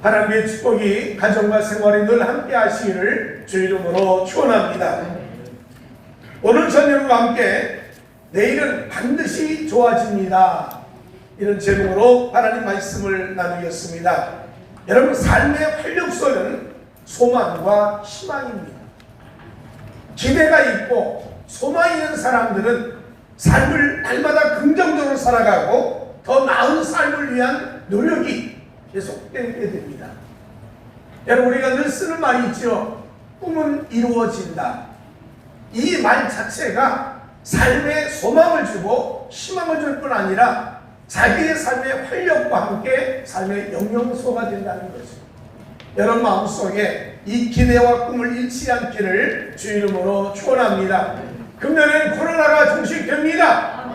하나님의 축복이 가정과 생활에 늘 함께 하시기를 주 이름으로 축원합니다. 오늘 저녁과 함께 내일은 반드시 좋아집니다, 이런 제목으로 하나님 말씀을 나누겠습니다. 여러분, 삶의 활력소는 소망과 희망입니다. 기대가 있고 소망이 있는 사람들은 삶을 날마다 긍정적으로 살아가고 더 나은 삶을 위한 노력이 계속되게 됩니다. 여러분, 우리가 늘 쓰는 말이 있죠. 꿈은 이루어진다. 이 말 자체가 삶에 소망을 주고 희망을 줄 뿐 아니라 자기의 삶의 활력과 함께 삶의 영양소가 된다는 거죠. 여러분 마음속에 이 기대와 꿈을 잃지 않기를 주 이름으로 축원합니다. 금년엔 코로나가 종식됩니다.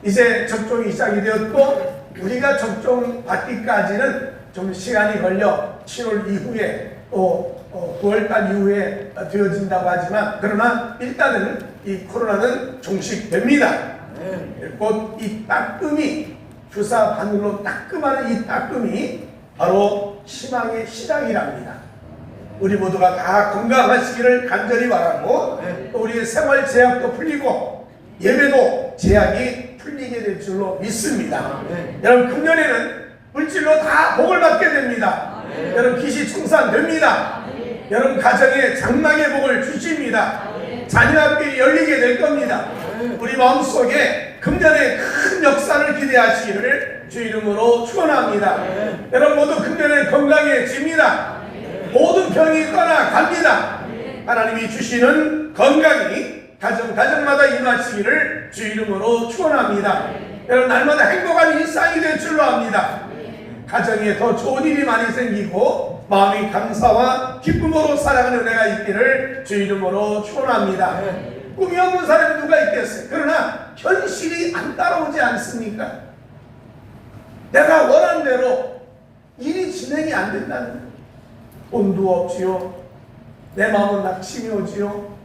이제 접종이 시작이 되었고 우리가 접종 받기까지는 좀 시간이 걸려 7월 이후에 또 9월달 이후에 되어진다고 하지만, 그러나 일단은 이 코로나는 종식됩니다. 곧 이 따끔이, 주사 바늘로 따끔하는 이 따끔이 바로 희망의 시작이랍니다. 우리 모두가 다 건강하시기를 간절히 바라고, 또 우리의 생활 제약도 풀리고 예배도 제약이 풀리게 될 줄로 믿습니다. 여러분, 금년에는 물질로 다 복을 받게 됩니다. 여러분, 기시 청산됩니다. 여러분, 가정에 장막의 복을 주십니다. 자녀 앞이 열리게 될 겁니다. 우리 마음속에 금년에 큰 역사를 기대하시기를 주 이름으로 축원합니다. 여러분 모두 금년에 건강해집니다. 모든 병이 떠나갑니다. 하나님이 주시는 건강이 가정마다 임하시기를 주 이름으로 축원합니다. 여러분, 날마다 행복한 일상이 될 줄로 압니다. 가정에 더 좋은 일이 많이 생기고 마음이 감사와 기쁨으로 살아가는 은혜가 있기를 주 이름으로 축원합니다. 꿈이 없는 사람이 누가 있겠어요? 그러나 현실이 안 따라오지 않습니까? 내가 원하는 대로 일이 진행이 안 된다는 거예요. 돈도 없지요. 내 마음은 낙심이 오지요.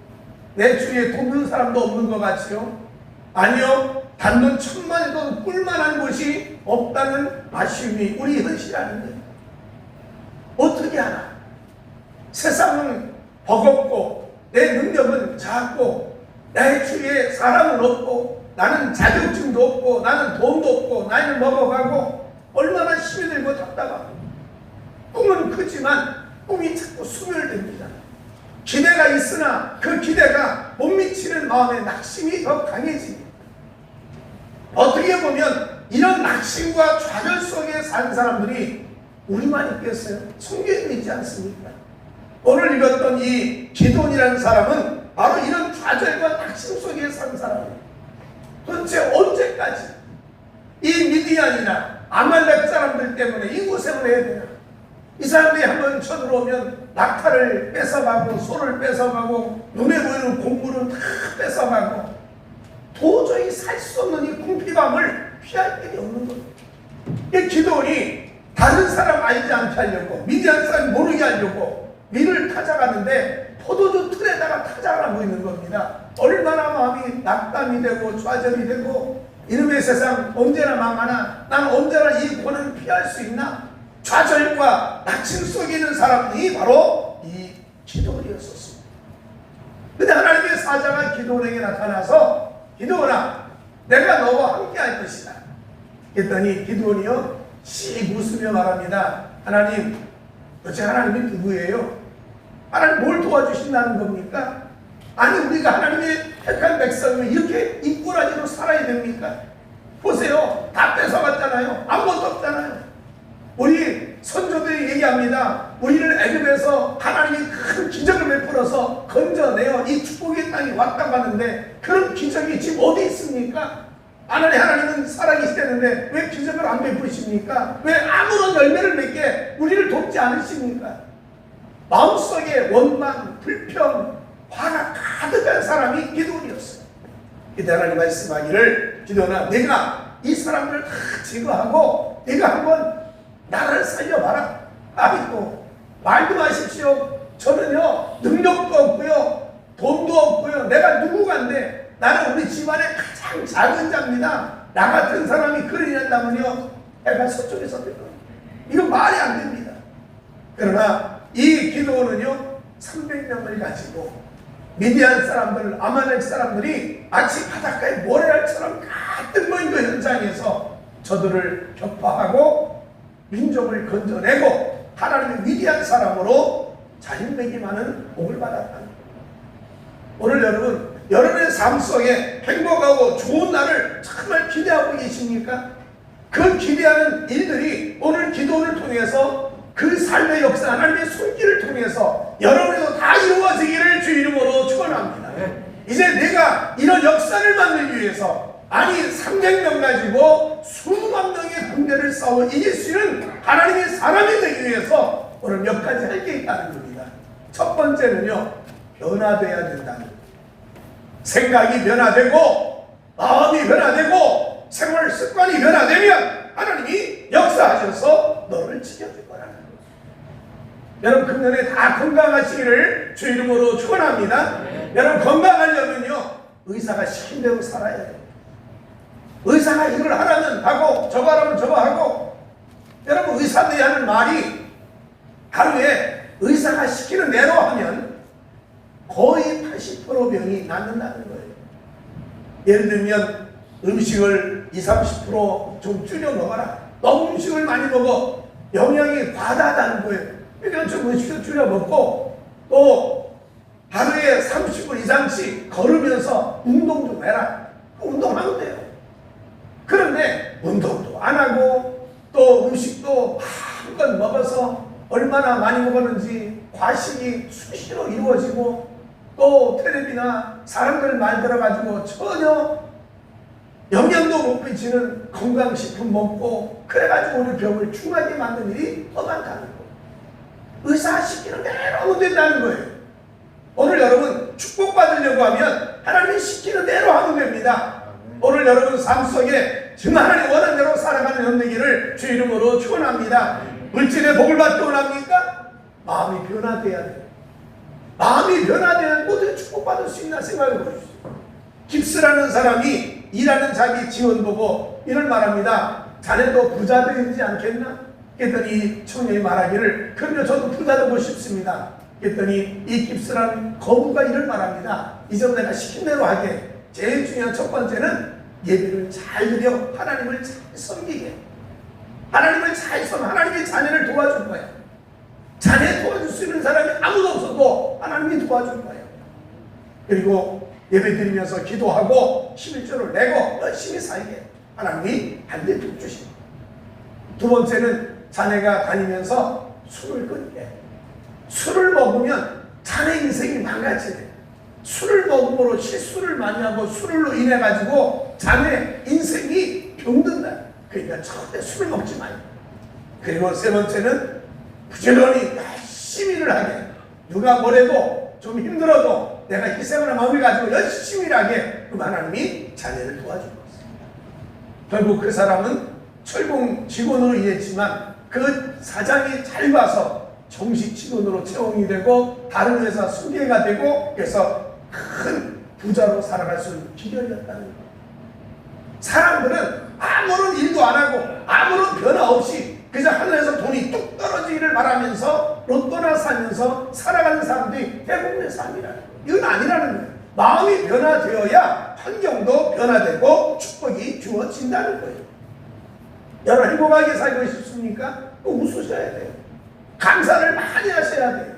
내 주위에 돕는 사람도 없는 것 같지요. 아니요, 단돈 1,000만에도 꿀만한 곳이 없다는 아쉬움이 우리 현실 아닙니까? 어떻게 하나? 세상은 버겁고 내 능력은 작고 내 주위에 사람은 없고 나는 자격증도 없고 나는 돈도 없고 나이를 먹어가고 얼마나 힘이 들고 답답하고, 꿈은 크지만 꿈이 자꾸 소멸됩니다. 기대가 있으나 그 기대가 못 미치는 마음의 낙심이 더 강해집니다. 어떻게 보면 이런 낙심과 좌절 속에 산 사람들이 우리만 있겠어요? 성경에 있지 않습니까? 오늘 읽었던 이 기돈이라는 사람은 바로 이런 좌절과 낙심 속에 산 사람이에요. 도대체 언제까지 이 미디안이나 아말렉 사람들 때문에 이 고생을 해야 되나? 이 사람들이 한번 쳐들어오면 낙타를 뺏어가고 소를 뺏어가고 눈에 보이는 곡물은 다 뺏어가고 도저히 살 수 없는 이 궁핍함을 피할 길이 없는 겁니다. 이 기돈이 다른 사람 알지 않게 하려고, 미디안 사람 모르게 하려고 밀을 타작하는데 포도주 틀에다가 타작을 하고 있는 겁니다. 얼마나 마음이 낙담이 되고 좌절이 되고, 이놈의 세상 언제나 망하나 난 언제나 이 고난을 피할 수 있나, 좌절과 낙심 속에 있는 사람이 바로 이 기도원이었었습니다. 근데 하나님의 사자가 기도원에게 나타나서 기도원아, 내가 너와 함께 할 것이다 했더니 기도원이요 씩 웃으며 말합니다. 하나님, 도대체 하나님이 누구예요? 하나님 뭘 도와주신다는 겁니까? 아니, 우리가 하나님의 택한 백성을 이렇게 이꾸라지로 살아야 됩니까? 보세요, 다 뺏어갔잖아요. 아무것도 없잖아요. 우리 선조들이 얘기합니다. 우리를 애굽에서 하나님이 큰 기적을 베풀어서 건져내어 이 축복의 땅에 왔다고 하는데 그런 기적이 지금 어디 있습니까? 하나님은 살아계시다는데 왜 기적을 안 베푸십니까? 왜 아무런 열매를 맺게 우리를 돕지 않으십니까? 마음속에 원망, 불평, 화가 가득한 사람이 기도원이었어요. 그때 하나님 말씀하기를, 기도원아, 내가 이 사람들을 다 제거하고 내가 한번 나라를 살려봐라. 아이고, 말도 마십시오. 저는요 능력도 없고요 돈도 없고요 내가 누구간데, 나는 우리 집안의 가장 작은 자입니다. 나 같은 사람이 그러냐면요 해가 서쪽에서 될 겁니다. 이거 말이 안 됩니다. 그러나 이 기도원은요 300명을 가지고 미디안 사람들, 아말렉 사람들이 마치 바닷가의 모래알처럼 가득 모인 그 현장에서 저들을 격파하고 민족을 건져내고 하나님의 위대한 사람으로 자린매김하는 복을 받았다. 오늘 여러분의 삶 속에 행복하고 좋은 날을 정말 기대하고 계십니까? 그 기대하는 일들이 오늘 기도를 통해서 그 삶의 역사, 하나님의 손길을 통해서 여러분에도 다 이루어지기를 주 이름으로 축원합니다. 이제 내가 이런 역사를 만들기 위해서 300명 가지고 수만 명의 군대를 싸워 이길 수 있는 하나님의 사람이 되기 위해서 오늘 몇 가지 할 게 있다는 겁니다. 첫 번째는요, 변화돼야 된다는 겁니다. 생각이 변화되고 마음이 변화되고 생활 습관이 변화되면 하나님이 역사하셔서 너를 지켜줄 거라는 거예요. 여러분 금년에 다 건강하시기를 주 이름으로 축원합니다. 여러분 건강하려면요 의사가 시킨 대로 살아야 돼요. 의사가 이걸 하라면 하고 저거 하라면 저거 하고, 여러분 의사들이 하는 말이 하루에 의사가 시키는 대로 하면 거의 80% 병이 낫는다는 거예요. 예를 들면 음식을 20-30% 줄여 먹어라. 너무 음식을 많이 먹어 영양이 과다하다는 거예요. 그러니까 좀 음식을 줄여 먹고 또 하루에 30분 이상씩 걸으면서 운동 좀 해라. 운동하면 돼요. 그런데 운동도 안 하고 또 음식도 한껏 먹어서 얼마나 많이 먹었는지 과식이 수시로 이루어지고 또 텔레비나 사람들 말 들어가지고 전혀 영양도 못 미치는 건강식품 먹고 그래가지고 우리 병을 중하게 만든 일이 더 많다는 거예요. 의사 시키는 대로 하면 된다는 거예요. 오늘 여러분 축복받으려고 하면 하나님이 시키는 대로 하면 됩니다. 오늘 여러분 삶 속에 정말 하나님 원하는 대로 살아가는 현대기를 주 이름으로 축원합니다. 물질의 복을 받기 원합니까? 마음이 변화돼야 돼요. 마음이 변화되면 모두 축복받을 수 있나 생각해 보십시오. 깁스라는 사람이 일하는 자기 지원 보고 이를 말합니다. 자네도 부자 되지 않겠나? 그랬더니 청년이 말하기를 그럼요 저도 부자 되고 싶습니다. 그랬더니 이 깁스라는 거부가 이를 말합니다. 이제 내가 시킨 대로 하게. 제일 중요한 첫 번째는 예배를 잘 드려 하나님을 잘 섬기게. 하나님을 잘 섬, 하나님이 자네를 도와줄 거야. 자네 도와줄 수 있는 사람이 아무도 없어도 하나님이 도와줄 거예요. 그리고 예배 드리면서 기도하고 11조를 내고 열심히 살게 하나님이 반대로 주십니다. 두 번째는 자네가 다니면서 술을 끊게. 술을 먹으면 자네 인생이 망가지게. 술을 먹음으로 실수를 많이 하고 술로 인해 가지고 자네 인생이 병든다. 그러니까 절대 술을 먹지 마요. 그리고 세 번째는 부지런히 열심히 일을 하게. 누가 뭐래도 좀 힘들어도 내가 희생하는 마음을 가지고 열심히 일하게. 그럼 하나님이 자네를 도와줄 것입니다. 결국 그 사람은 철공 직원으로 일했지만 그 사장이 잘 봐서 정식 직원으로 채용이 되고 다른 회사 소개가 되고 그래서 큰 부자로 살아갈 수 있는 기결이었다는 거예요. 사람들은 아무런 일도 안 하고 아무런 변화 없이 그저 하늘에서 돈이 뚝 떨어지기를 바라면서 로또나 사면서 살아가는 사람들이 대부분의 삶이라는 거예요. 이건 아니라는 거예요. 마음이 변화되어야 환경도 변화되고 축복이 주어진다는 거예요. 여러분 행복하게 살고 싶습니까? 웃으셔야 돼요. 감사를 많이 하셔야 돼요.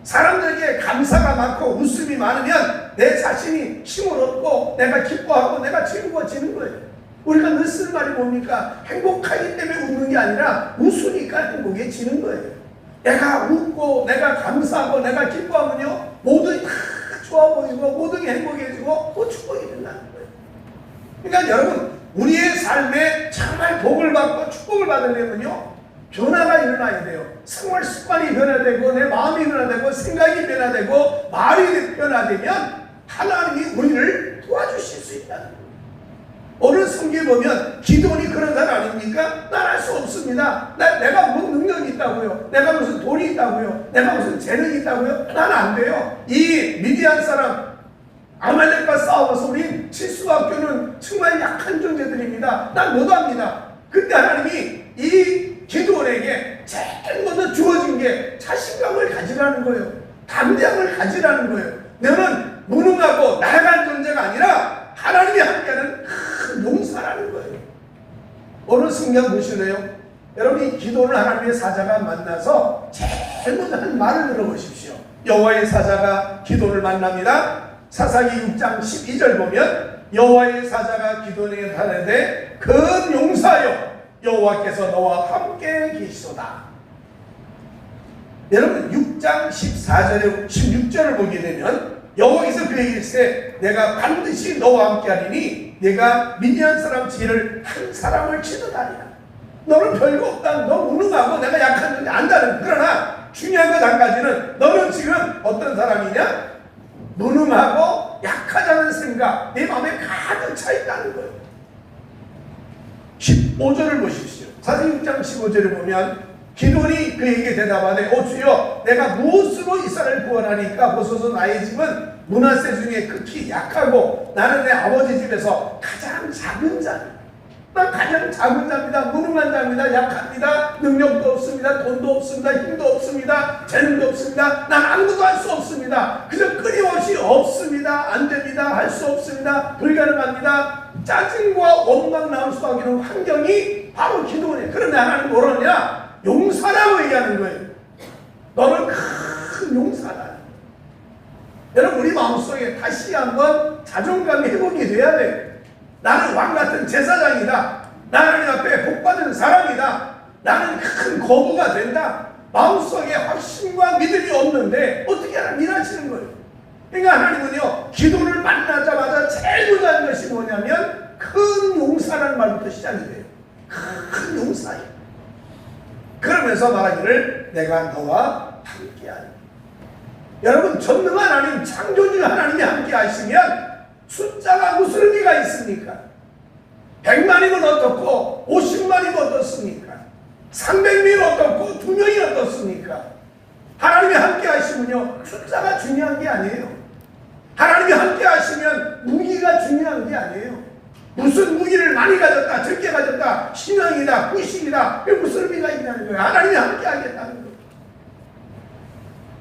사람들에게 감사가 많고 웃음이 많으면 내 자신이 힘을 얻고 내가 기뻐하고 내가 즐거워지는 거예요. 우리가 늘 쓰는 말이 뭡니까? 행복하기 때문에 웃는 게 아니라 웃으니까 행복해지는 거예요. 내가 웃고 내가 감사하고 내가 기뻐하면요 모든 다 좋아 보이고 모든 게 행복해지고 또 축복이 된다는 거예요. 그러니까 여러분 우리의 삶에 정말 복을 받고 축복을 받으려면요 변화가 일어나야 돼요. 생활 습관이 변화되고 내 마음이 변화되고 생각이 변화되고 말이 변화되면 하나님이 우리를 도와주실 수 있다는 거예요. 오늘 성경에 보면 기도원이 그런 사람 아닙니까? 난 할 수 없습니다. 내가 무슨 능력이 있다고요? 내가 무슨 돈이 있다고요? 내가 무슨 재능이 있다고요? 난 안 돼요. 이 미디안 사람 아말렉과 싸워서 우린 칠수학교는 정말 약한 존재들입니다. 난 못합니다. 그때 하나님이 이 기드온에게 제일 먼저 주어진 게 자신감을 가지라는 거예요. 담대함을 가지라는 거예요. 너는 무능하고 나약한 존재가 아니라 하나님이 함께하는 큰 용사라는 거예요. 오늘 성경 보실래요? 여러분, 이 기도를 하나님의 사자가 만나서 제일 먼저 한 말을 들어보십시오. 여호와의 사자가 기도를 만납니다. 사사기 6장 12절 보면 여호와의 사자가 기도에게 가라되 큰 용사여 여호와께서 너와 함께 계시도다. 여러분, 6장 14절에 16절을 보게 되면 여호와께서 그에게 이르시되 내가 반드시 너와 함께 하리니 내가 미디안 사람 지혜를 한 사람을 치듯 하리라. 너는 별거 없다. 너 무능하고 내가 약한 존재 안다는. 그러나 중요한 것 한 가지는 너는 지금 어떤 사람이냐? 무능하고 약하다는 생각 내 마음에 가득 차 있다는 거예요. 15절을 보십시오. 사사기 6장 15절을 보면 기드온이 그에게 대답하되 오 주여 내가 무엇으로 이스라엘을 구원하니까 보소서 나의 집은 므낫세 중에 극히 약하고 나는 내 아버지 집에서 가장 작은 자입니다. 난 가장 작은 자입니다. 무능한 자입니다. 약합니다. 능력도 없습니다. 돈도 없습니다. 힘도 없습니다. 재능도 없습니다. 난 아무것도 할 수 없습니다. 그저 끊임없이 없습니다. 안 됩니다. 할 수 없습니다. 불가능합니다. 짜증과 원망 나올 수 있는 환경이 바로 기도원이에요. 그런데 하나님 뭐라냐? 용사라고 얘기하는 거예요. 너는 큰 용사다. 여러분, 우리 마음속에 다시 한번 자존감이 회복이 돼야 돼요. 나는 왕같은 제사장이다. 나는 앞에 복받은 사람이다. 나는 큰 거부가 된다. 마음속에 확신과 믿음이 없는데 어떻게 하나 일하시는 거예요. 그러니까 하나님은요, 기도를 만나자마자 제일 먼저 하는 것이 뭐냐면 큰 용사라는 말부터 시작이 돼요. 큰 용사예요. 그러면서 말하기를 내가 너와 함께하리. 여러분, 전능한 하나님, 창조주 하나님이 함께 하시면 숫자가 무슨 의미가 있습니까? 100만이면 어떻고 50만이면 어떻습니까? 300명이면 어떻고 2명이 어떻습니까? 하나님이 함께 하시면요, 숫자가 중요한 게 아니에요. 하나님이 함께 하시면 무기가 중요한 게 아니에요. 무슨 무기를 많이 가졌다, 적게 가졌다, 신앙이다, 후식이다, 이게 무슨 의미가 있냐는 거예요. 하나님이 함께 하겠다는 거예요.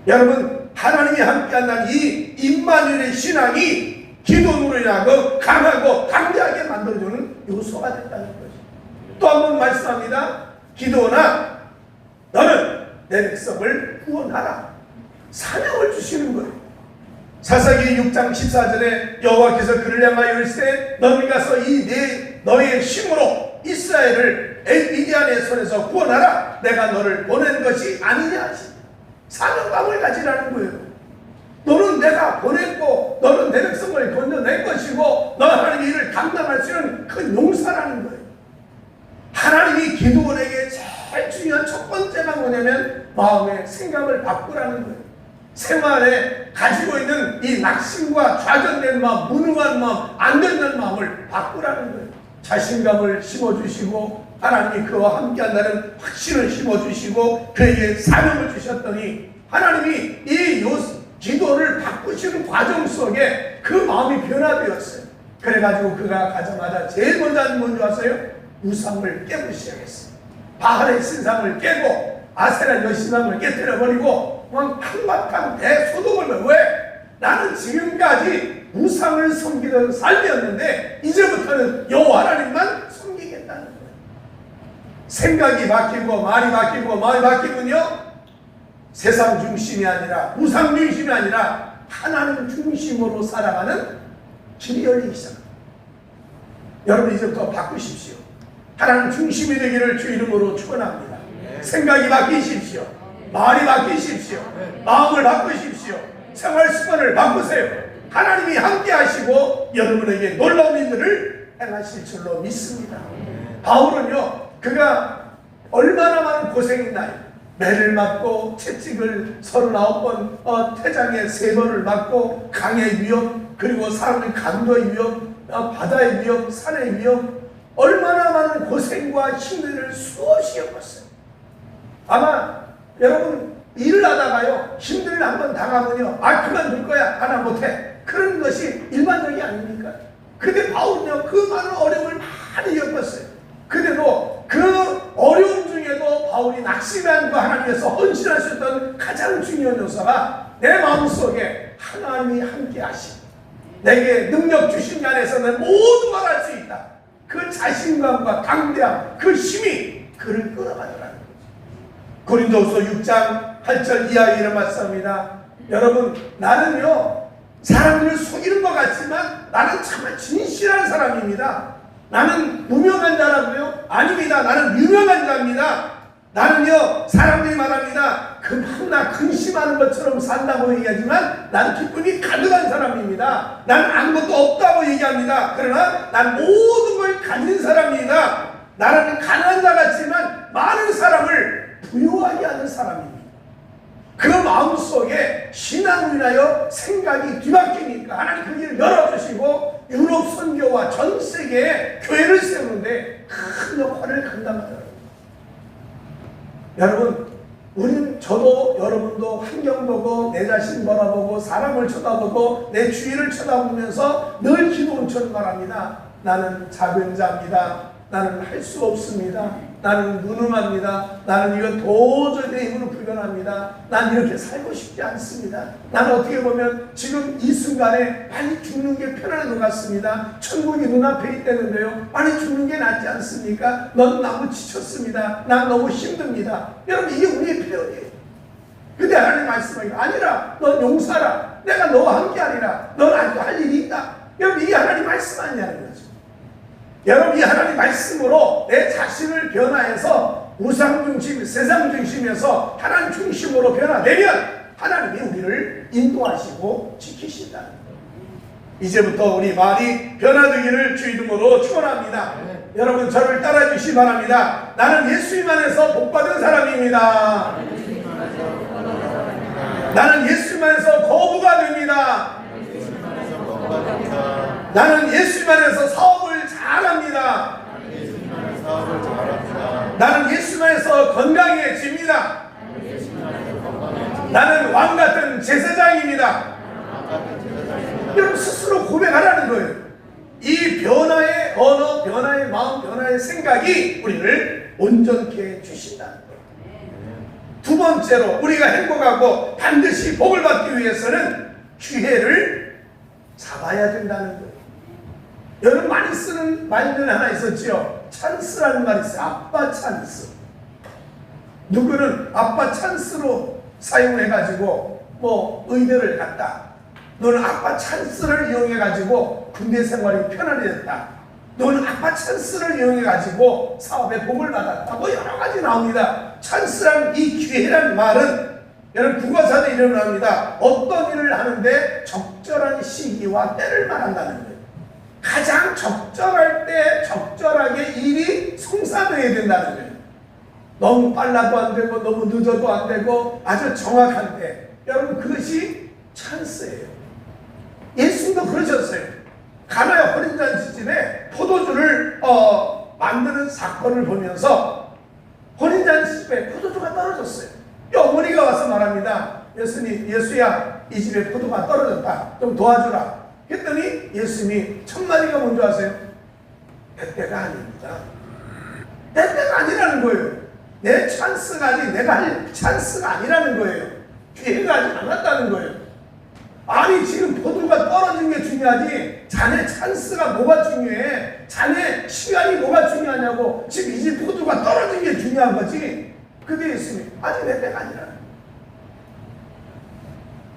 여러분, 하나님이 함께 한다는 이 임마누엘의 신앙이 기도로 인하여 강하고 강대하게 만들어주는 요소가 됐다는 거죠. 또 한 번 말씀합니다. 기도나 너는 내 백성을 구원하라. 사명을 주시는 거예요. 사사기 6장 14절에 여호와께서 그를 향하여 이르시되 너는 가서 너의 힘으로 이스라엘을 미디안의 손에서 구원하라. 내가 너를 보낸 것이 아니냐 하시니 사명감을 가지라는 거예요. 너는 내가 보냈고 너는 내 백성을 건져낼 것이고 너 하나님의 일을 감당할 수 있는 큰 용사라는 거예요. 하나님이 기드온에게 제일 중요한 첫 번째가 뭐냐면 마음의 생각을 바꾸라는 거예요. 생활에 가지고 있는 이 낙심과 좌절된 마음, 무능한 마음, 안 된다는 마음을 바꾸라는 거예요. 자신감을 심어주시고 하나님이 그와 함께한다는 확신을 심어주시고 그에게 사명을 주셨더니 하나님이 이 기도를 바꾸시는 과정 속에 그 마음이 변화되었어요. 그래가지고 그가 가자마자 제일 먼저 하는 뭔지 아세요? 우상을 깨고 시작했어요. 바알의 신상을 깨고 아세라 여신상을 깨뜨려버리고 막 한바탕 대소동을. 왜? 나는 지금까지 우상을 섬기던 삶이었는데 이제부터는 여호와 하나님만 섬기겠다는 거예요. 생각이 바뀌고 말이 바뀌고 마음이 바뀌면요, 세상 중심이 아니라 우상 중심이 아니라 하나님 중심으로 살아가는 길이 열리기 시작합니다. 여러분, 이제부터 바꾸십시오. 하나님 중심이 되기를 주 이름으로 축원합니다. 생각이 바뀌십시오. 말이 바뀌십시오. 마음을 바꾸십시오. 생활 습관을 바꾸세요. 하나님이 함께 하시고 여러분에게 놀라운 일들을 행하실 줄로 믿습니다. 바울은요, 그가 얼마나 많은 고생했나요? 매를 맞고 채찍을 39번, 태장에 3번을 맞고 강의 위험, 그리고 사람의 강도의 위험, 바다의 위험, 산의 위험, 얼마나 많은 고생과 힘들을 수없이 겪었어요. 아마 여러분 일을 하다가요, 힘들을 한번 당하면요, 그만둘 거야, 하나 못해, 그런 것이 일반적이 아닙니까? 근데 바울은요, 그 많은 어려움을 많이 겪었어요. 그래도 그 어려움 중에도 바울이 낙심한 하나님께서 헌신하셨던 가장 중요한 요소가 내 마음속에 하나님이 함께 하심, 내게 능력 주신 안에서 는 모든 걸 할 수 있다. 그 자신감과 강대함, 그 힘이 그를 끌어가더라는 거죠. 고린도후서 6장 8절 이하에 이런 말씀입니다. 여러분, 나는요 사람들을 속이는 것 같지만 나는 정말 진실한 사람입니다. 나는 무명한 자라고요? 아닙니다. 나는 유명한 자입니다. 나는요 사람들이 말합니다. 금하나 근심하는 것처럼 산다고 얘기하지만 난 기쁨이 가득한 사람입니다. 난 아무것도 없다고 얘기합니다. 그러나 난 모든 걸 가진 사람입니다. 나는 가난한 자 같지만 많은 사람을 부유하게 하는 사람입니다. 그 마음속에 신앙을 인하여 생각이 뒤바뀌니까 하나님 그 길을 열어주시고 유럽 선교와 전 세계에 교회를 세우는데 큰 역할을 감당하더라고요. 여러분, 우린 저도 여러분도 환경 보고 내 자신 바라보고 사람을 쳐다보고 내 주위를 쳐다보면서 늘 기도원처럼 말합니다. 나는 작은 자입니다. 나는 할 수 없습니다. 나는 무능합니다. 나는 이건 도저히 내 힘으로 불가능합니다. 난 이렇게 살고 싶지 않습니다. 나는 어떻게 보면 지금 이 순간에 빨리 죽는 게 편안한 것 같습니다. 천국이 눈앞에 있다는데요. 빨리 죽는 게 낫지 않습니까? 넌 너무 지쳤습니다. 난 너무 힘듭니다. 여러분, 이게 우리의 표현이에요. 근데 하나님 말씀하기를 아니라 넌 용사라. 내가 너와 함께 하리라. 넌 아직도 할 일이 있다. 여러분, 이게 하나님 말씀 아니냐는 거죠. 여러분, 이 하나님 말씀으로 내 자신을 변화해서 우상 중심, 세상 중심에서 하나님 중심으로 변화되면 하나님이 우리를 인도하시고 지키신다는 거예요. 이제부터 우리 말이 변화되기를 주 이름으로 축원합니다. 여러분, 저를 따라 주시기 바랍니다. 나는 예수님 안에서 복받은 사람입니다. 나는 예수님 안에서 거부가 됩니다. 나는 예수님 안에서 사업을 잘합니다. 나는 예수님 안에서 건강해집니다. 나는 왕같은 제사장입니다. 여러분, 스스로 고백하라는 거예요. 이 변화의 언어, 변화의 마음, 변화의 생각이 우리를 온전케 해주신다는 거예요. 두 번째로 우리가 행복하고 반드시 복을 받기 위해서는 기회를 잡아야 된다는 거예요. 여러분, 많이 쓰는 말들 하나 있었지요. 찬스라는 말이 있어요. 아빠 찬스. 누구는 아빠 찬스로 사용해가지고 의대를 갔다. 너는 아빠 찬스를 이용해가지고 군대 생활이 편안해졌다. 너는 아빠 찬스를 이용해가지고 사업에 복을 받았다. 여러 가지 나옵니다. 찬스란, 이 기회란 말은 여러분 국어사전에 이런 나옵니다. 어떤 일을 하는데 적절한 시기와 때를 말한다는 거예요. 가장 적절할 때 적절하게 일이 성사되어야 된다는 거예요. 너무 빨라도 안 되고 너무 늦어도 안 되고 아주 정확한 때. 여러분, 그것이 찬스예요. 예수님도 그러셨어요. 가나의 혼인잔치집에 포도주를 만드는 사건을 보면서 혼인잔치집에 포도주가 떨어졌어요. 어머니가 와서 말합니다. 예수님, 예수야, 이 집에 포도가 떨어졌다. 좀 도와주라. 했더니 예수님이 첫 마디가 뭔지 아세요? 때때가 아닙니다. 때때가 아니라는 거예요. 내 찬스가 아니, 내가 할 찬스가 아니라는 거예요. 기회가 아직 안 왔다는 거예요. 아니, 지금 포도가 떨어진 게 중요하지 자네 찬스가 뭐가 중요해? 자네 시간이 뭐가 중요하냐고. 지금 이 집 포도가 떨어진 게 중요한 거지. 그게 예수님이 아직 내 때가 아니라는 거예요.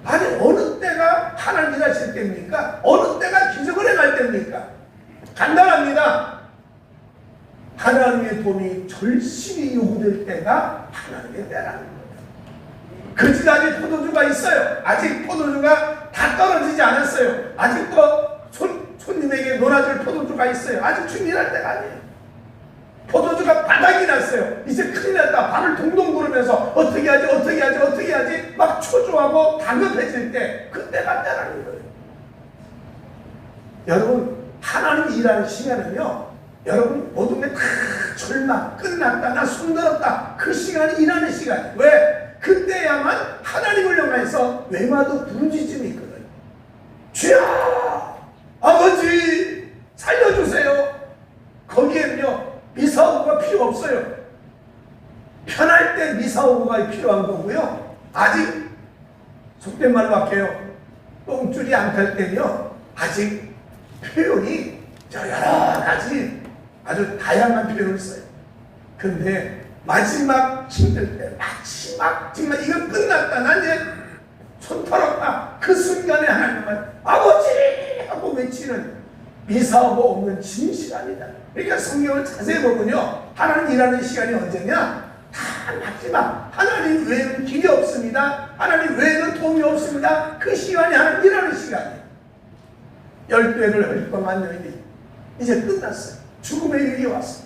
아니, 어느 때가 하나님 일하실 때입니까? 어느 때가 기적을 해갈 때입니까? 간단합니다. 하나님의 도움이 절실히 요구될 때가 하나님의 때라는 거예요. 그 집 아직 포도주가 있어요. 아직 포도주가 다 떨어지지 않았어요. 아직도 손님에게 놀아줄 포도주가 있어요. 아직 준비할 때가 아니에요. 포도주가 바닥이 났어요. 이제 큰일 났다. 발을 동동 구르면서 어떻게 하지 막 초조하고 다급해질 때, 그때가 때라는 거예요. 여러분, 하나님이 일하는 시간은요, 여러분 모든 게 다 절망, 끝났다, 나 손들었다, 그 시간이 일하는 시간이에요. 왜? 그때야만 하나님을 향해서 외마도 부르짖음이 있거든요. 주여, 아버지 살려주세요. 거기에는요 미사오가 필요 없어요. 편할 마지막에 필요한 거고요. 아직 속된 말로 할게요. 똥줄이 안 탈 때는요, 아직 표현이 여러 가지 아주 다양한 표현을 써요. 그런데 마지막 힘들 때, 마지막 정말 이거 끝났다, 난 이제 손 털었다, 그 순간에 하나님은 아버지 하고 외치는 미사하고 없는 진실합니다. 그러니까 성경을 자세히 보면요, 하나님 일하는 시간이 언제냐? 다 마지막. 하나님 외에는 길이 없습니다. 하나님 외에는 도움이 없습니다. 그 시간이 하나님 일하는 시간이에요. 12회를 헐떡한 여인이 이제 끝났어요. 죽음의 일이 왔어요.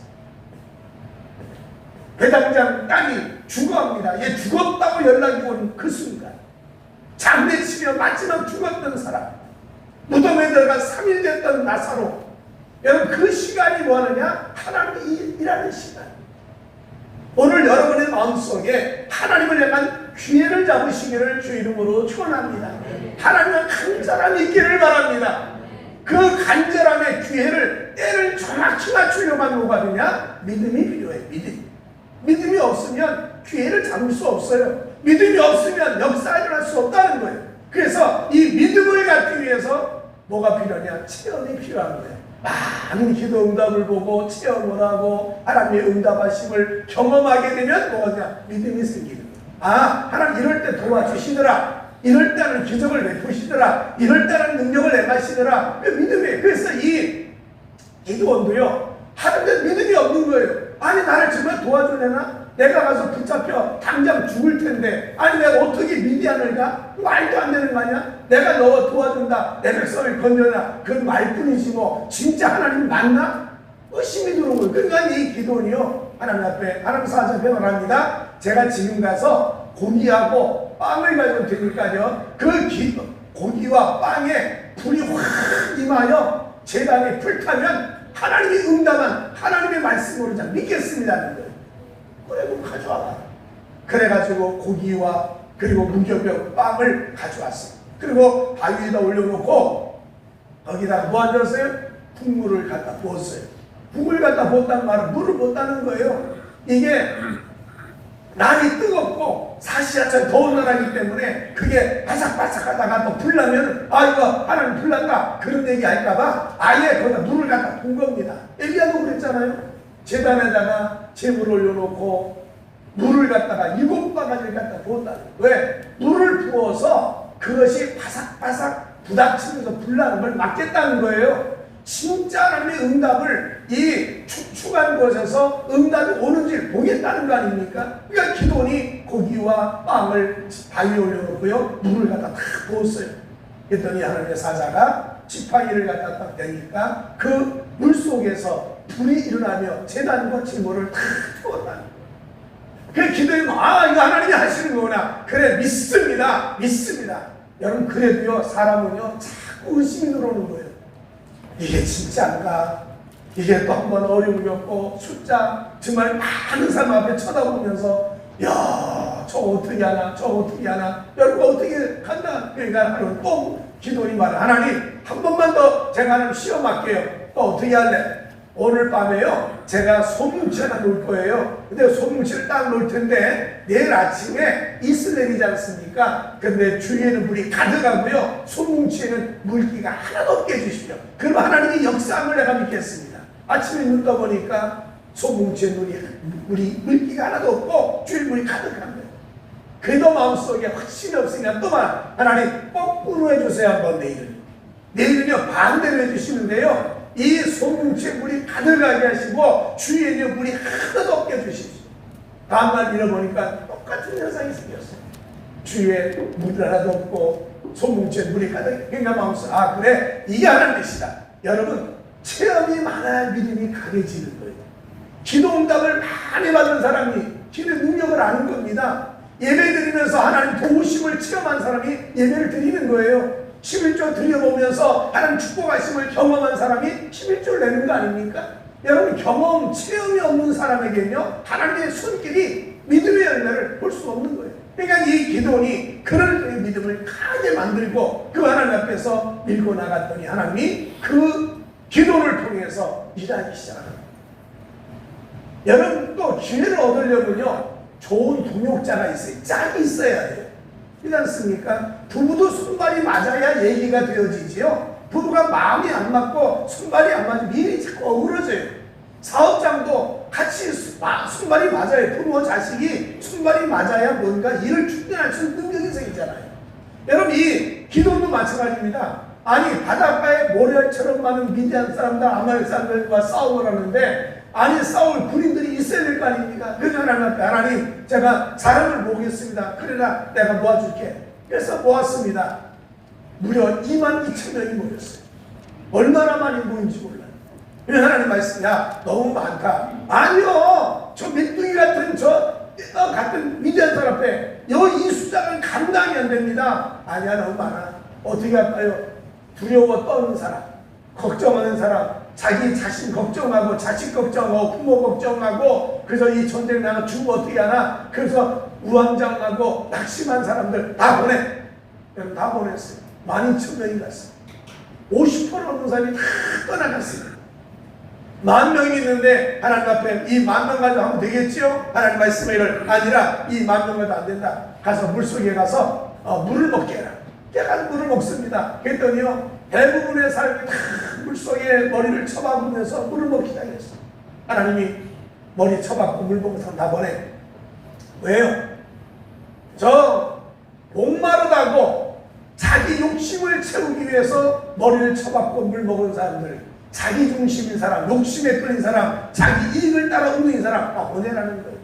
배당장 딸이 죽어갑니다. 얘 죽었다고 연락이 온 그 순간, 장례치며 마지막 죽었던 사람, 무덤에 들어가 3일 됐던 나사로, 여러분 그 시간이 뭐하느냐? 하나님이 일하는 시간. 오늘 여러분의 마음속에 하나님을 향한 기회를 잡으시기를 주 이름으로 축원합니다. 하나님은 간절함이 있기를 바랍니다. 그 간절함의 기회를, 때를 정확히 맞추려면 뭐가 되냐? 믿음이 필요해. 믿음이 없으면 기회를 잡을 수 없어요. 믿음이 없으면 역사가 일어날 수 없다는 거예요. 그래서 이 믿음을 갖기 위해서 뭐가 필요하냐? 체험이 필요한 거예요. 많은 기도 응답을 보고 체험을 하고 하나님의 응답하심을 경험하게 되면 뭐냐? 믿음이 생기는 거예요. 아, 하나님 이럴 때 도와주시더라. 이럴 때는 기적을 베푸시더라. 이럴 때는 능력을 행하시더라. 그 믿음이에요. 그래서 이 기도원도요, 하는데 믿음이 없는 거예요. 아니 나를 정말 도와주려나? 내가 가서 붙잡혀 당장 죽을 텐데, 아니 내가 어떻게 미디안을 가? 말도 안 되는 거 아니야? 내가 너 도와준다, 내 백성을 건져라, 그 말뿐이지 뭐 진짜 하나님 맞나? 의심이 드는 거예요. 그러니까 이 기도는요, 하나님 앞에, 하나님 사자 앞에 말합니다. 제가 지금 가서 고기하고 빵을 가지고 되니까요, 그 고기와 빵에 불이 확 임하여 제단에 불타면 하나님이 응답한 하나님의 말씀으로 자 믿겠습니다는 거예요. 그래, 그럼 가져와봐. 그래가지고 고기와 그리고 무교병 빵을 가져왔어요. 그리고 바위 위에다 올려놓고 거기다가 뭐 앉았어요? 국물을 갖다 부었어요. 국을 갖다 부었다는 말은 물을 부었다는 거예요. 이게 날이 뜨겁고 사시야철 더운 나라이기 때문에 그게 바삭바삭하다가 또 불나면 아 이거 하나님 불난다 그런 얘기 할까봐 아예 거기다 물을 갖다 본 겁니다. 엘리야도 그랬잖아요. 제단에다가 재물을 올려놓고 물을 갖다가 7바가지를 갖다 부었다. 왜? 물을 부어서 그것이 바삭바삭 부닥치면서 불나는 걸 막겠다는 거예요. 진짜 하나님의 응답을 이 축축한 곳에서 응답이 오는지 보겠다는 거 아닙니까? 그러니까 기도니 고기와 빵을 바위에 올려놓고요, 물을 갖다 탁 부었어요. 그랬더니 하나님의 사자가 지팡이를 갖다 딱 대니까 그 물 속에서 불이 일어나며 제단과 재물을 탁 부었다는 거예요. 그 기도하면 아 이거 하나님이 하시는 거구나. 그래 믿습니다. 여러분 그래도요 사람은요 자꾸 의심이 들어오는 거예요. 이게 진짜인가? 이게 또 한 번 어려움이 없고 숫자 정말 많은 사람 앞에 쳐다보면서 야 저거 어떻게 하나 여러분 어떻게 한다. 그러니까 하나님 또 기도니 말을 하나님 한 번만 더 제가 하나님 시험할게요. 또 어떻게 할래? 오늘 밤에요 제가 소뭉치 하나 놓을 거예요. 근데 소뭉치를 딱 놓을 텐데 내일 아침에 이슬 내리지 않습니까? 근데 주위에는 물이 가득하고요 소뭉치에는 물기가 하나도 없게 해주십시오. 그럼 하나님이 역사함을 내가 믿겠습니다. 아침에 눈 떠보니까 소뭉치에 물기가 하나도 없고 주위에 물이 가득한 거예요. 그래도 마음속에 확신이 없으니까 또 말 하나님 거꾸로 해주세요. 한번 내일은요 반대로 해주시는데요 이 소뭉치에 물이 가득하게 하시고 주위에 물이 하나도 없게 해주십시오. 다음날 잃어보니까 똑같은 현상이 생겼어요. 주위에 물이 하나도 없고 소뭉치에 물이 가득해. 그러니까 마음속에 아 그래 이게 하나님 뜻이다. 여러분 체험이 많아야 믿음이 강해지는 거예요. 기도 응답을 많이 받는 사람이 기도 능력을 아는 겁니다. 예배 드리면서 하나님 도우심을 체험한 사람이 예배를 드리는 거예요. 11조 드려보면서 하나님 축복하심을 경험한 사람이 11조를 내는 거 아닙니까? 여러분 경험, 체험이 없는 사람에게는요 하나님의 손길이 믿음의 열매를 볼 수 없는 거예요. 그러니까 이 기도니 그를 믿음을 강하게 만들고 그 하나님 앞에서 밀고 나갔더니 하나님이 그 기도를 통해서 일하기 시작합니다. 여러분 또 기회를 얻으려면요 좋은 동역자가 있어요. 짝이 있어야 돼요. 그렇지 않습니까? 부부도 손발이 맞아야 얘기가 되어지지요. 부부가 마음이 안 맞고 손발이 안 맞으면 일이 자꾸 어우러져요. 사업장도 같이 손발이 맞아요. 부모와 자식이 손발이 맞아야 뭔가 일을 충전할 수 있는 능력이 생기잖아요. 여러분, 이 기도도 마찬가지입니다. 아니, 바닷가에 모래처럼 많은 미디안 사람들, 아말렉 사람들과 싸움을 하는데, 아니, 싸울 군인들이 있어야 될 거 아닙니까? 그래서 하나님, 제가 사람을 모으겠습니다. 그러나 내가 모아줄게. 그래서 모았습니다. 무려 22,000명이 모였어요. 얼마나 많이 모인지 몰라요. 하나님 말씀, 야, 너무 많다. 아니요, 저 메뚜기 같은 같은 미디안 사람 앞에 이 숫자는 감당이 안 됩니다. 아니야, 너무 많아. 어떻게 할까요? 두려워 떠는 사람, 걱정하는 사람, 자기 자신 걱정하고 자식 걱정하고 부모 걱정하고, 그래서 이 전쟁 나가 죽으면 어떻게 하나, 그래서 우왕좌왕하고 낙심한 사람들 다 보내. 여러분, 다 보냈어요. 12,000명이 갔어요. 50% 넘는 사람이 다 떠나갔어요. 10,000명이 있는데 하나님 앞에 이 10,000명 가지고 하면 되겠지요? 하나님 말씀에 아니라 이 10,000명 가지고 안 된다. 가서 물속에 가서 물을 먹게 해라. 깨가 물을 먹습니다. 그랬더니요, 대부분의 사람이 다 물속에 머리를 쳐박으면서 물을 먹기 시작했어. 하나님이 머리 쳐박고 물 먹은 사람 다 보내. 왜요? 저 목마르다고 자기 욕심을 채우기 위해서 머리를 쳐박고 물 먹은 사람들, 자기 중심인 사람, 욕심에 끌린 사람, 자기 이익을 따라 움직인 사람 다 보내라는 거예요.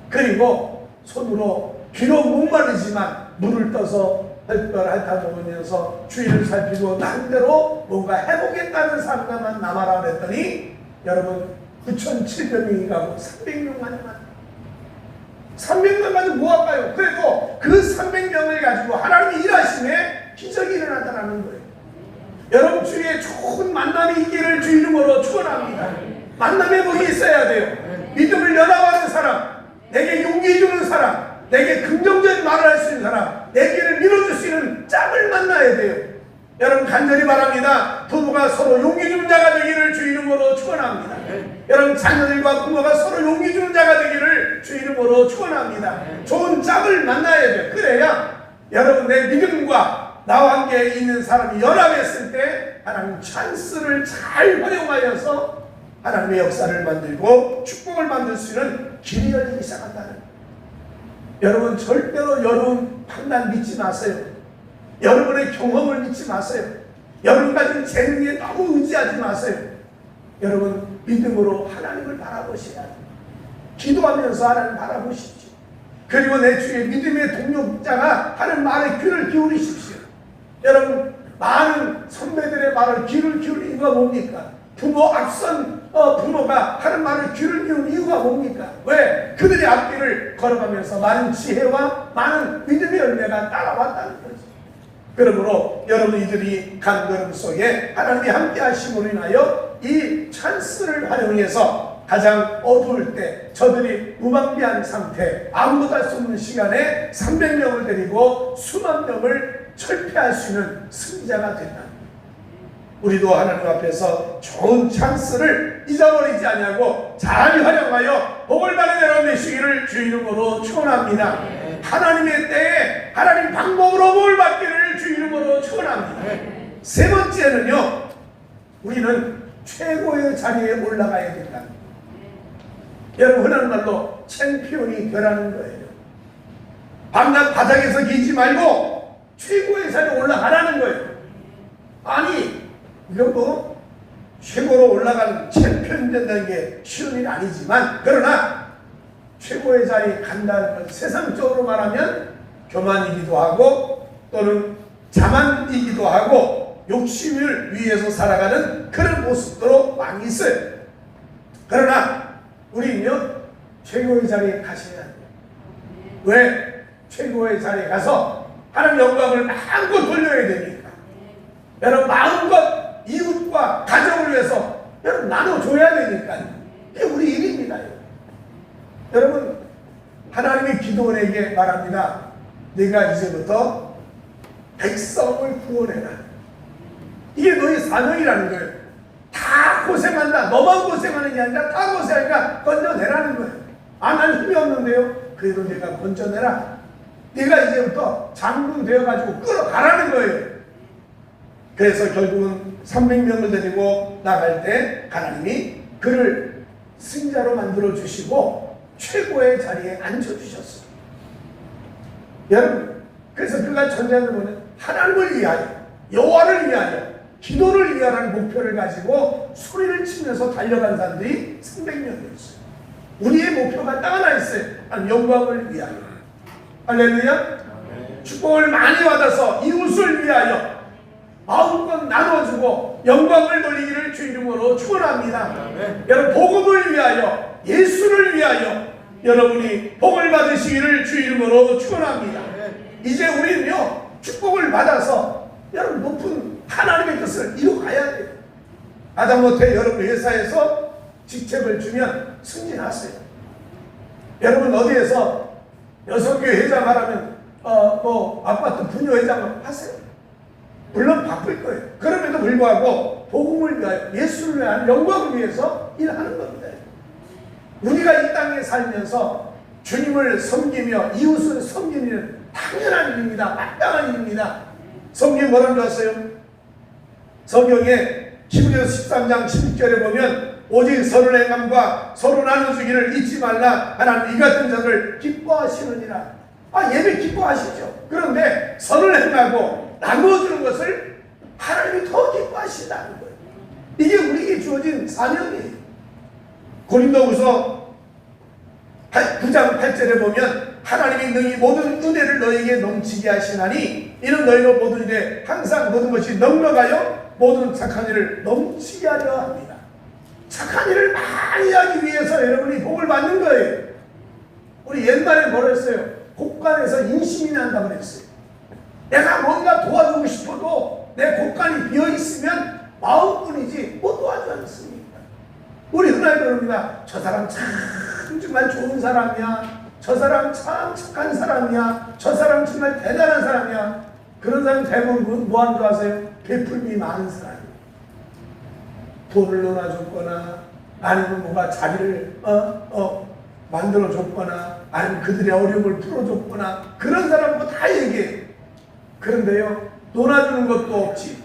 그리고 손으로 비록 목마르지만 물을 떠서 핥아 먹으면서 주위를 살피고 나름대로 뭔가 해보겠다는 사람만 남아라 그랬더니, 여러분, 9,700명이 가고 300명만이 만 300명 가지고 뭐 할까요? 그래도 그 300명을 가지고 하나님이 일하심에 기적이 일어나다라는 거예요. 여러분, 주위에 좋은 만남이 있기를 주 이름으로 축원합니다. 만남의 복이 있어야 돼요. 믿음을 연합하는 사람, 내게 용기 주는 사람, 내게 긍정적인 말을 할 수 있는 사람, 내 길을 밀어줄 수 있는 짝을 만나야 돼요. 여러분, 간절히 바랍니다. 부부가 서로 용기 주는 자가 되기를 주 이름으로 축원합니다. 여러분, 자녀들과 부모가 서로 용기 주는 자가 되기를 주 이름으로 축원합니다. 좋은 짝을 만나야 돼요. 그래야 여러분, 내 믿음과 나와 함께 있는 사람이 연합했을 때 하나님 찬스를 잘 활용하여서 하나님의 역사를 만들고 축복을 만들 수 있는 길이 열리기 시작한다는 거예요. 여러분, 절대로 여러분 판단 믿지 마세요. 여러분의 경험을 믿지 마세요. 여러분 가진 재능에 너무 의지하지 마세요. 여러분, 믿음으로 하나님을 바라보셔야 돼요. 기도하면서 하나님을 바라보십시오. 그리고 내 주위에 믿음의 동력자가 하는 말에 귀를 기울이십시오. 여러분, 많은 선배들의 말을 귀를 기울이는 이유가 뭡니까? 앞선 부모가 하는 말을 귀를 기울이는 이유가 뭡니까? 왜? 그들의 앞길을 걸어가면서 많은 지혜와 많은 믿음의 열매가 따라왔다는 거죠. 그러므로 여러분, 이들이 간 걸음 속에 하나님이 함께 하심으로 인하여 이 찬스를 활용해서 가장 어두울 때 저들이 무방비한 상태, 아무것도 할 수 없는 시간에 300명을 데리고 수만 명을 철폐할 수 있는 승자가 된다. 우리도 하나님 앞에서 좋은 찬스를 잊어버리지 아니하고 잘 활용하여 복을 받는 여러분 되시기를 주 이름으로 축원합니다. 하나님의 때에 하나님 방법으로 복을 받기를 주 이름으로 축원합니다. 세 번째는요, 우리는 최고의 자리에 올라가야 된다. 여러분, 흔한 말로 챔피언이 되라는 거예요. 밤낮 바닥에서 기지 말고 최고의 자리에 올라가라는 거예요. 아니, 이건 뭐 최고로 올라가는 챔피언 된다는 게 쉬운 일이 아니지만, 그러나 최고의 자리에 간다는 건 세상적으로 말하면 교만이기도 하고 또는 자만이기도 하고 욕심을 위해서 살아가는 그런 모습도 많이 있어요. 그러나 우리는요, 최고의 자리에 가셔야 돼요. 왜? 최고의 자리에 가서 하나님 영광을 마음껏 돌려야 되니까. 여러분, 마음껏 이웃과 가정을 위해서 여러분 나눠줘야 되니까요. 이게 우리 일입니다. 여러분, 하나님의 기도원에게 말합니다. 네가 이제부터 백성을 구원해라. 이게 너의 사명이라는 거예요. 다 고생한다. 너만 고생하는 게 아니라 다 고생하니까 건져내라는 거예요. 아, 난 힘이 없는데요. 그래도 내가 건져내라. 네가 이제부터 장군 되어가지고 끌어가라는 거예요. 그래서 결국은 300명을 데리고 나갈 때 하나님이 그를 승자로 만들어 주시고 최고의 자리에 앉혀주셨어요. 여러분, 그래서 그가 전쟁을 보는 하나님을 위하여, 여호와를 위하여, 기도를 위하라는 목표를 가지고 소리를 치면서 달려간 사람들이 300명이었어요. 우리의 목표가 딱 하나 있어요. 영광을 위하여. 할렐루야. 축복을 많이 받아서 이웃을 위하여 마음껏 나눠주고 영광을 돌리기를 주 이름으로 축원합니다. 여러분, 복음을 위하여, 예수를 위하여 여러분이 복을 받으시기를 주 이름으로 축원합니다. 이제 우리는요, 축복을 받아서 여러분 높은 하나님의 뜻을 이루어가야 돼요. 하다못해 여러분 회사에서 직책을 주면 승진하세요. 여러분 어디에서 여성교회 회장 하라면 아파트 분녀회장 하세요. 물론 바쁠 거예요. 그럼에도 불구하고 복음을 위하여, 예수를 위하여, 영광을 위해서 일하는 겁니다. 우리가 이 땅에 살면서 주님을 섬기며 이웃을 섬기는 일은 당연한 일입니다. 마땅한 일입니다. 성경에 뭐라는 줄 아세요? 성경에 히브리서 13장 16절에 보면 오직 서로 행함과 서로 나눠주기를 잊지 말라. 하나님 이 같은 자를 기뻐하시느니라. 예배 기뻐하시죠. 그런데 서로 행하고 나누어주는 것을 하나님이 더 기뻐하신다는 거예요. 이게 우리에게 주어진 사명이에요. 고린도후서 9장 8절에 보면 하나님이 능히 모든 은혜를 너에게 넘치게 하시나니 이는 너희로 모든 일에 항상 모든 것이 넉넉하여 모든 착한 일을 넘치게 하려 합니다. 착한 일을 많이 하기 위해서 여러분이 복을 받는 거예요. 우리 옛날에 뭐라 했어요? 곳간에서 인심이 난다고 그랬어요. 내가 뭔가 도와주고 싶어도 내 곳간이 비어있으면 마음뿐이지 못 도와주지 않습니까? 우리 흔하게 그럽니다. 저 사람 참 정말 좋은 사람이야. 저 사람 참 착한 사람이야. 저 사람 정말 대단한 사람이야. 그런 사람 대부분 뭐 하는 줄 아세요? 베풀미 많은 사람이에요. 돈을 넣어줬거나 아니면 뭐가 자리를 만들어줬거나 아니면 그들의 어려움을 풀어줬거나 그런 사람도 다 얘기해요. 그런데요, 놀아주는 것도 없지,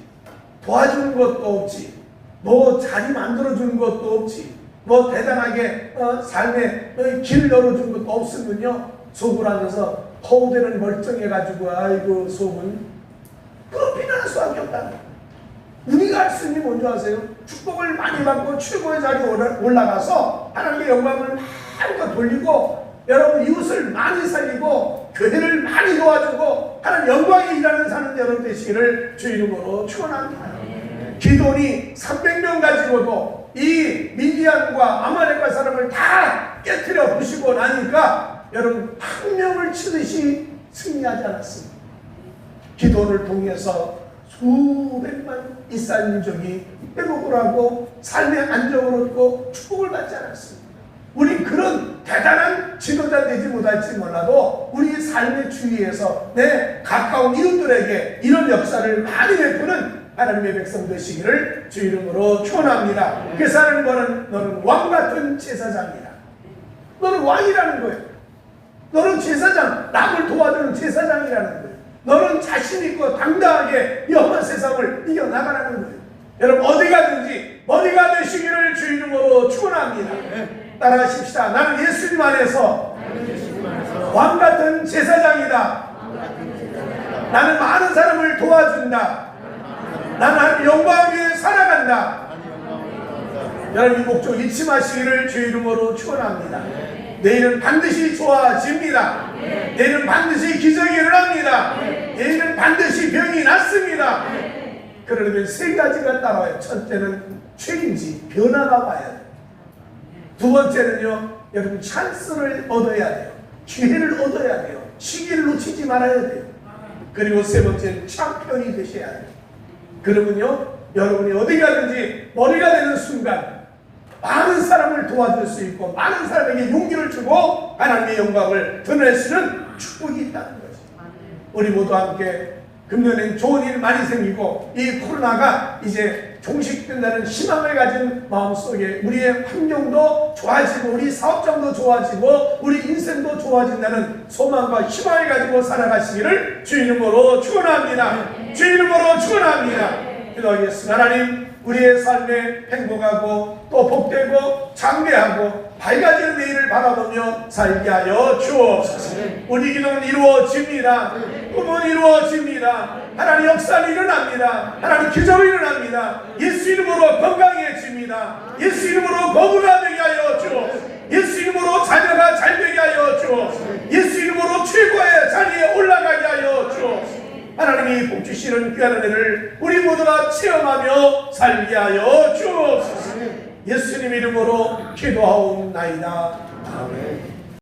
도와주는 것도 없지, 뭐 자리 만들어주는 것도 없지, 뭐 대단하게 삶에 길 열어준 것도 없으면요, 속을 하면서 허우대는 멀쩡해가지고 아이고 속은 그런 비난할 수밖에 없다는 거예요. 우리가 할 수 있는 게 뭔지 아세요? 축복을 많이 받고 최고의 자리에 올라가서 하나님의 영광을 마음껏 돌리고 여러분 이웃을 많이 살리고 교회를 많이 도와주고 하나님 영광에 일하는 사는 여러분 되시기를 주 이름으로 축원합니다. 기돈이 300명 가지고도 이 미디안과 아말렉과 사람을 다 깨트려 부시고 나니까 여러분 한 명을 치듯이 승리하지 않았습니다. 기돈을 통해서 수백만 이스라엘 민족이 회복을 하고 삶의 안정을 얻고 축복을 받지 않았습니다. 우리 그런 대단한 지도자 되지 못할지 몰라도 우리 삶의 주위에서 내 가까운 이웃들에게 이런 역사를 많이 베푸는 하나님의 백성 되시기를 주 이름으로 축원합니다. 그래서 하나님 너는 왕같은 제사장이다. 너는 왕이라는 거예요. 너는 제사장, 남을 도와주는 제사장이라는 거예요. 너는 자신있고 당당하게 험한 세상을 이겨나가라는 거예요. 여러분 어디 가든지 머리가 되시기를 주 이름으로 축원합니다. 따라하십시다. 나는 예수님 안에서 왕같은 제사장이다. 나는 많은 사람을 도와준다. 나는 하나님 영광 위에 살아간다. 여러분 이 목적 잊지 마시기를 주 이름으로 축원합니다. 내일은 반드시 좋아집니다. 내일은 반드시 기적이 일어납니다. 내일은 반드시 병이 낫습니다. 그러면 세 가지가 따라와요. 첫째는 체인지, 변화가 와야 돼요. 두 번째는요, 여러분 찬스를 얻어야 돼요. 기회를 얻어야 돼요. 시기를 놓치지 말아야 돼요. 그리고 세 번째는 챔피언이 되셔야 돼요. 그러면요, 여러분이 어디 가든지 머리가 되는 순간 많은 사람을 도와줄 수 있고 많은 사람에게 용기를 주고 하나님의 영광을 드러낼 수 있는 축복이 있다는 거죠. 우리 모두 함께 금년엔 좋은 일 많이 생기고 이 코로나가 이제 종식된다는 희망을 가진 마음속에 우리의 환경도 좋아지고 우리 사업장도 좋아지고 우리 인생도 좋아진다는 소망과 희망을 가지고 살아가시기를 주 이름으로 축원합니다. 주 이름으로 축원합니다. 기도하겠습니다. 하나님, 우리의 삶에 행복하고 또 복되고 장대하고 밝아지는 내일을 바라보며 살게 하여 주옵소서. 우리 기도는 이루어집니다. 꿈은 이루어집니다. 하나님, 역사는 일어납니다. 하나님, 기적이 일어납니다. 예수 이름으로 건강해집니다. 예수 이름으로 거부가 되게 하여 주옵소서. 예수 이름으로 자녀가 잘 되게 하여 주옵소서. 예수 이름으로 최고의 자리에 올라가게 하여 주옵소서. 하나님이 복 주시는 귀한 은혜를 우리 모두가 체험하며 살게 하여 주옵소서. 예수님 이름으로 기도하옵나이다. 아멘.